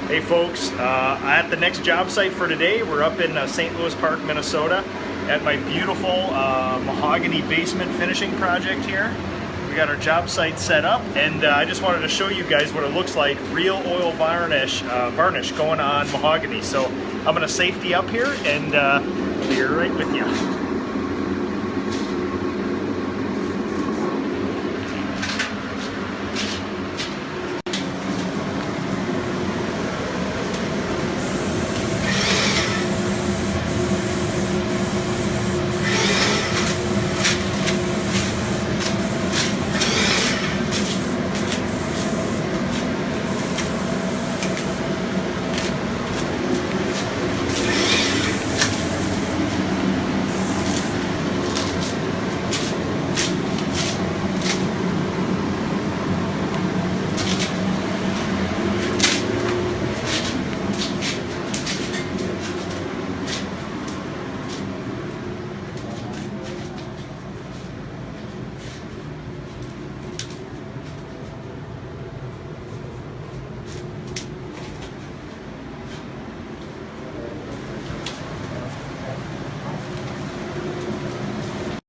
Hey folks, at the next job site for today, we're up in St. Louis Park, Minnesota at my beautiful mahogany basement finishing project here. We got our job site set up, and I just wanted to show you guys what it looks like, real oil varnish going on mahogany. So I'm going to safety up here and be right with you.